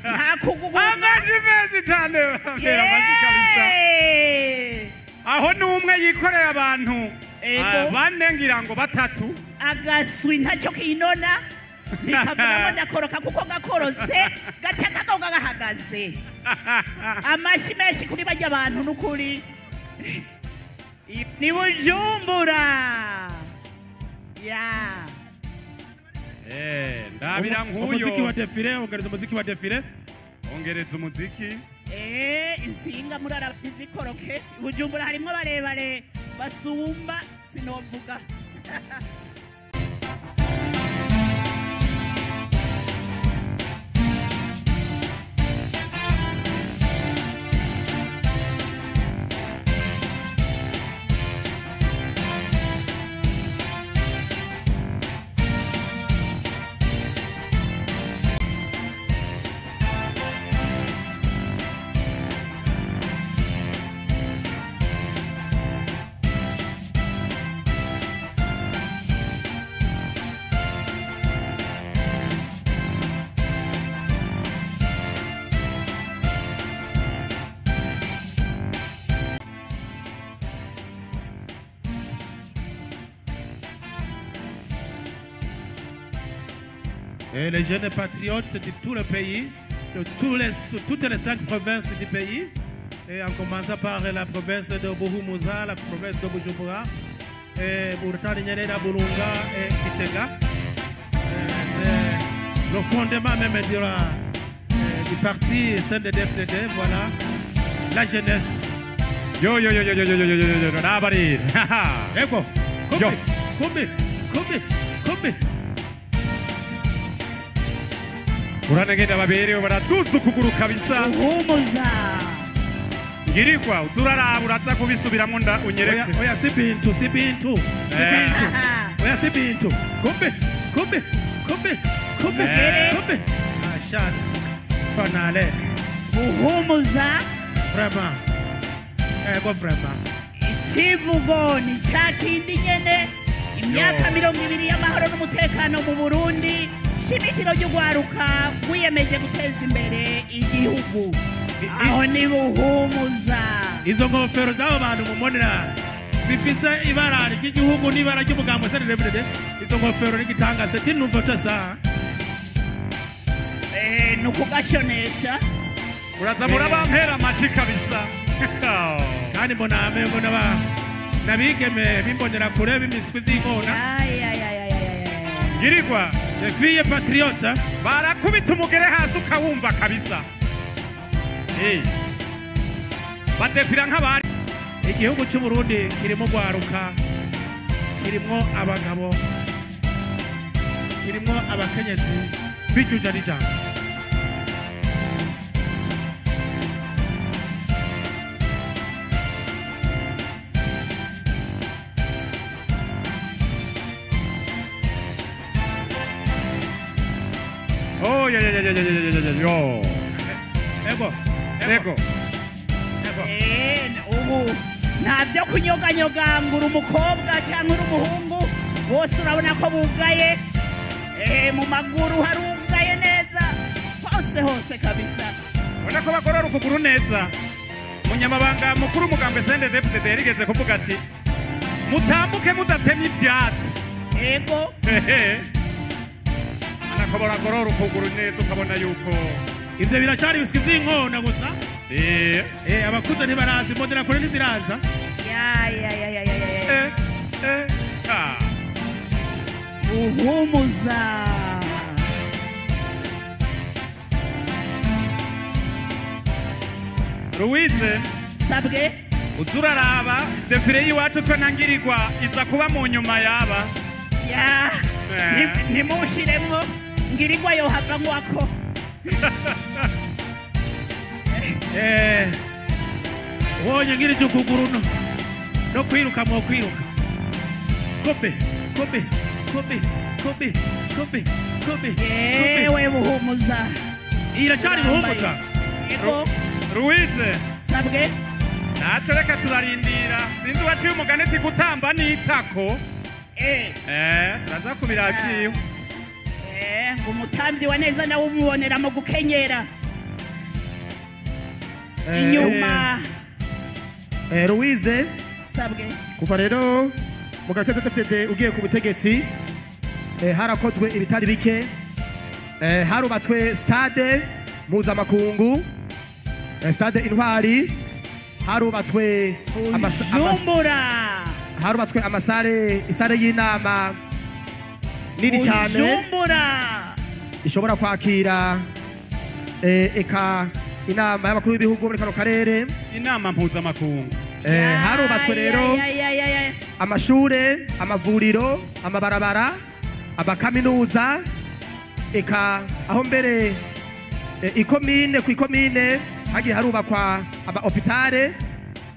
nta kuguguna amaji menshi cyane bambera amaji kabisa aho n'umwe yikoreye abantu bane ngira ngo batatu agaswi ntacyo kinona nikavunamo ndakoroka kuko gakorotse gaca kagoga gahagaze amashi menshi kuri bajya abantu n'ukuri ni Bujumbura ya ndabira nk'uyo umuziki wa defile ongereza umuziki wa defile ongereza umuziki insinga murara izikoroke Bujumbura harimo barebare basumba sinovuga Et les jeunes patriotes de tout le pays, de toutes les 5 provinces du pays, et en commençant par la province de Buhumuza, la province de Bujumbura, et Burtani Nyaneda, Burunga et Kitega. C'est le fondement même du parti CNDD-FDD, voilà, la jeunesse. Yo, Nabari. Ego, Kobe. Uranagenda babiri baratuza ukuguru kabisa Buhumuza ngirikwa uzurara uraza kubisubiramo nda unyereke oya si bintu oya si bintu Kobe Ashan Fanale Buhumuza vraiment vraiment ikivugo ni cya kindi nyene imyaka 20 y'amahoro n'umutekano mu Burundi shimikiro ry'ugwaruka wiyemeje guteza imbere igihugu aho ni Buhumuza izo ngofero z'abo bantu mumonera zifise ibara ry'igihugu n'ibara ry'umugambo CNDD-FDD izo ngofero n'igitangaza kinumva cyasa nukugashonesha uraza murabampera amashi kabisa kandi mbona nabigeme bimbonera kure b'imiswi z'inkona ngirikwa les filles patriotes barakubita umugere hasi ukawumva kabisa badefira nk'abari igihugu cy'u Burundi kirimo gwaruka kirimo abagabo kirimo abakenyezi bicuja n'ijambo Oh, yo. Ego. Ubu ntabyo kunyoganyoganga uri umukobwa cyangwa uri umuhungu bose urabona ko bugaye mu maguru harugaye neza hose kabisa ubona ko bagorora ukuguru neza umunyamabanga mukuru umugambi CNDD-FDD yarigeze kuvuga ati mutambuke mudatemye ibyatsi ego anakobora gorora ukuguru neza ukabona yuko ivyo biracari biswi vy'inkona gusa abakuze ntibarazi mbonera kure ntiziraza Buhumuza Louise sabwe uzuraraba defile y'iwacu twe nangirigwa iza kuba mu nyuma yaba nimushiremwo ngirigwa yohava ngwako wonye ngirije ukuguru no kwiruka mu kwiruka Kobe yewe Buhumuza iracari Buhumuza Louise sabwe naco reka turarindira sinzi waciye umugani ati gutamba n'itako turaza kubirakiwe ngo umutambyi wa neza nawe umubonera mu gukenyera inyuma Louise sabwe kuva rero mu gace dufite ugiye ku butegetsi harakozwe ibitari bike harubatswe stade mpuzamakungu stade Intwari harubatswe harubatswe isare y'inama nini cyane ishobora kwakira eka inama y'abakuru b'ibihugu muri kano karere inama mpuzamakungu harubatswe rero amashure amavuriro amabarabara amakaminuza eka aho mbere ikomine ku ikomine hagiye harubakwa ama-hopitale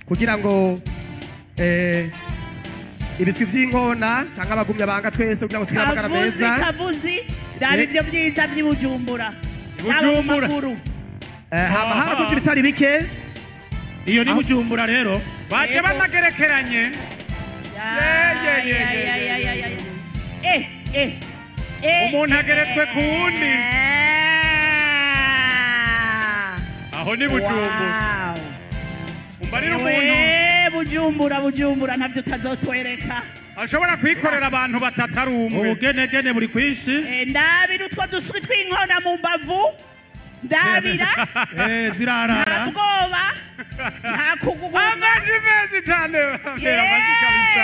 kugira ngo ibiswi vy'inkona cyangwa abagumya banga twese kugira ngo tugire amagara meza kavuzi raba ivyo vyiza vy'Ibujumbura hama harakozwe ibitari bike iyo ni Bujumbura rero baje banagerekeranye umuntu ageretswe ku wundi aho ni Bujumbura umbarira umuntu Bujumbura ntavyo utazotwereka ashobora kwikorera abantu batatu ari umwe ubugenegene buri kwishi ndabira utwo duswi tw'inkona mu mbavu ndabira zirarara nta bwoba nta kuguguma amaji menshi cyane amaji kabisa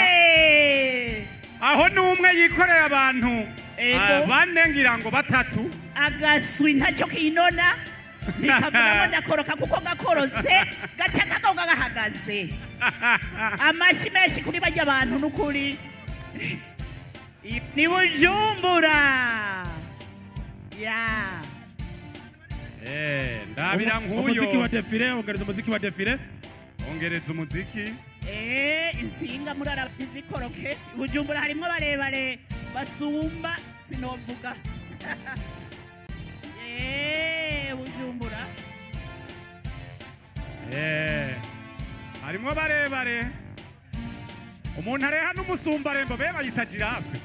aho ni umwe yikoreye abantu bane ngira ngo batatu agaswi ntacyo kinona nikavugamo ndakoroka kuko gakorose gaca kagoga gahagaze amashi menshi kuri bajya abantu n'ukuri ni Bujumbura ndabira nk'uyo umuziki wa defile ongereza umuziki wa defile ongereza umuziki insinga murara izikoroke Bujumbura harimo barebare basumba sinovuga Bujumbura harimo barebare umuntu areha n'umusumbarembo be bayita girafe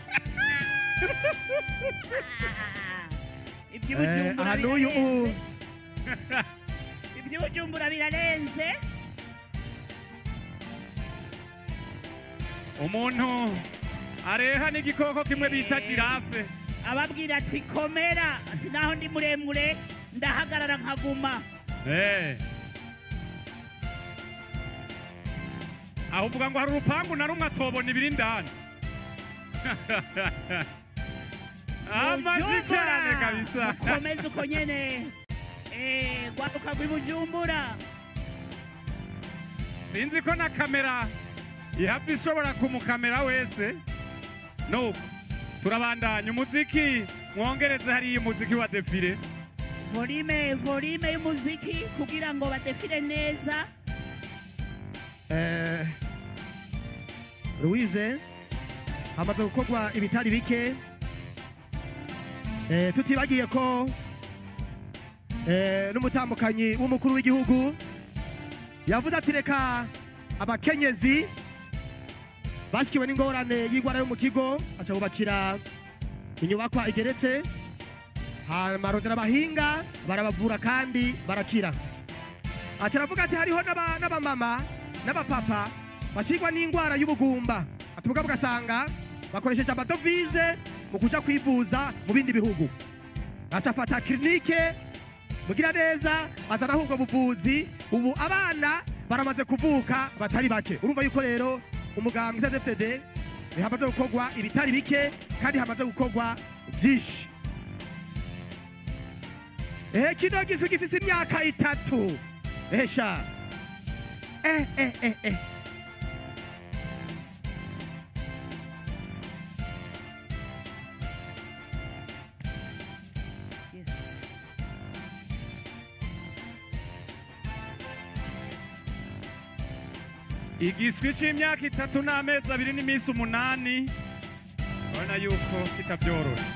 iby'Ubujumbura birarenze umuntu areha n'igikoko kimwe bita girafe ababwira ati komera ati naho ndi muremure ndahagarara nkaguma aho uvuga ngo hari urupangu na rumwe atobona ibiri indani amaji cyane kabisa komeza uko nyene gwaruka rw'Ibujumbura sinzi ko na kamera ihava ishobora kumukamera wese nuko turabandanya umuziki mwongereze hariya umuziki wa defile volume y'umuziki kugira ngo badefile neza Louise hamaze gukorwa ibitari bike tutibagiye ko n'umutambukanyi w'umukuru w'igihugu yavuze ati reka abakenyezi bashikiwe n'ingorane y'ingwara yo mu kigo aca bubakira inyubakwa igeretse marondera abahinga barabavura kandi barakira aca aravuga ati hariho n'abamama n'abapapa bashirwa n'ingwara y'ubugumba atuvuga bugasanga bakoresheje amadovize mu kuja kwivuza mu bindi bihugu aca afata klinike mugira neza azanaho ubwo buvuzi ubu abana baramaze kuvuka batari bake urumva yuko rero umuganga CDFTD hamaze gukorwa ibitari bike kandi hamaze gukorwa byinshi kino giswi gifise imyaka 3 sha igiswi c'imyaka 3 n'amezi 2 n'iminsi 8 urabona yuko kitabyoroshe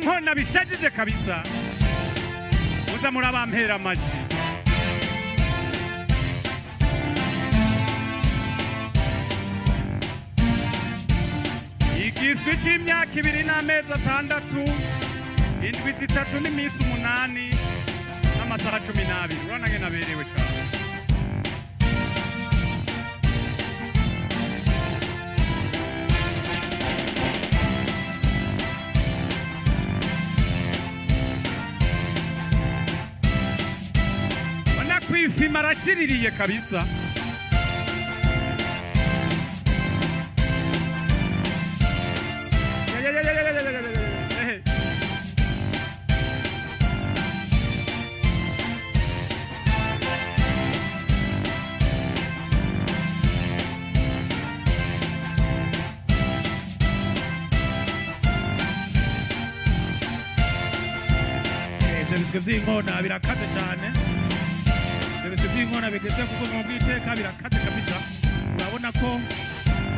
inkona bishajije kabisa muza murabampera amaji. Igiswi c'imyaka 2 n'amezi 6, indwi 3 n'iminsi 8 n'amasaha 12. Urabona ngene aberewe cyane. Ona kwifima arashiririye kabisa. Ibiswe vy'inkona birakaze cyane. Ibiswe vy'inkona bigeze kuko mu bwiteka birakaze kabisa. Urabona ko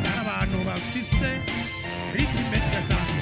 ari abantu bafise ritme yasanzwe.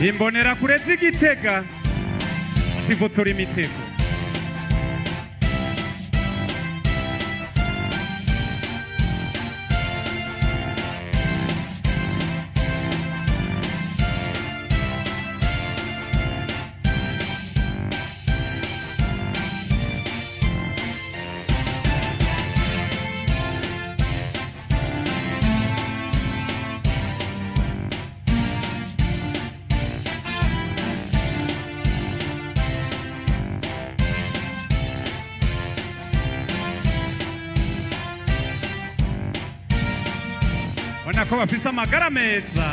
Imbonera kure z'Igitega zivutura imitego. Ona ko bafise amagara meza.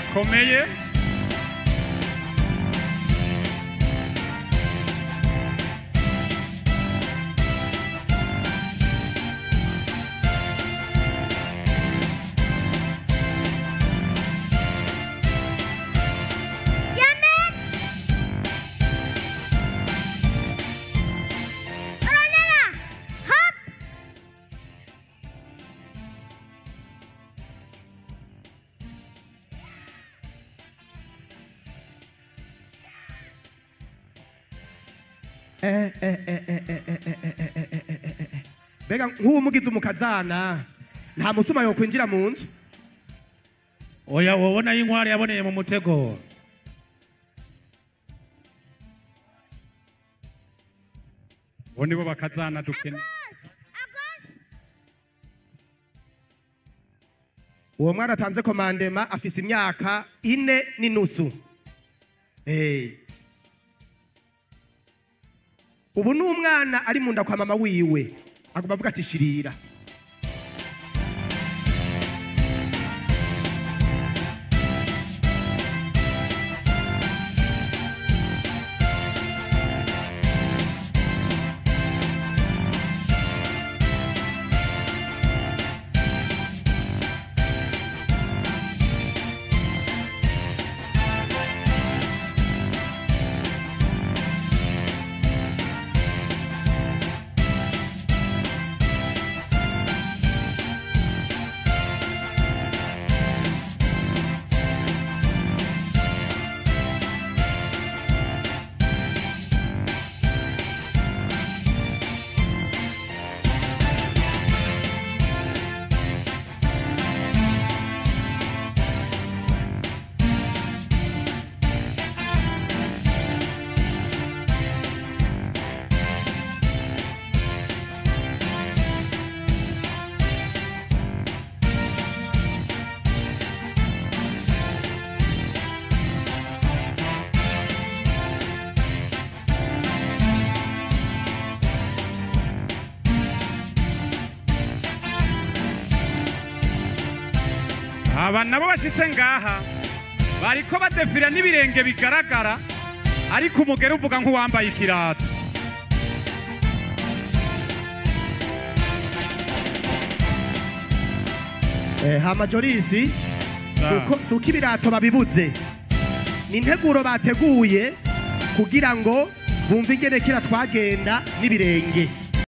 birakomeye. Bega nk'uwo mugize umukazana nta musuma yo kwinjira mu nzu. Oya wabona y'inkware yaboneye mu mutego. Bo nibo bakazana dukene. Uwo mwana atanze komandema afise imyaka 4 n'inusu. Ubu n'umwana ari munda kwa mama wiwe agomba avuga ati shirira. Aba nabo bashitse ngaha bariko badefira n'ibirenge bigaragara ariko umugere uvuga nk'uwambaye ikirato. Hama Jorisi suko ibirato babibuze. Ni integuro bateguye kugira ngo bumve ingene kira twagenda n'ibirenge.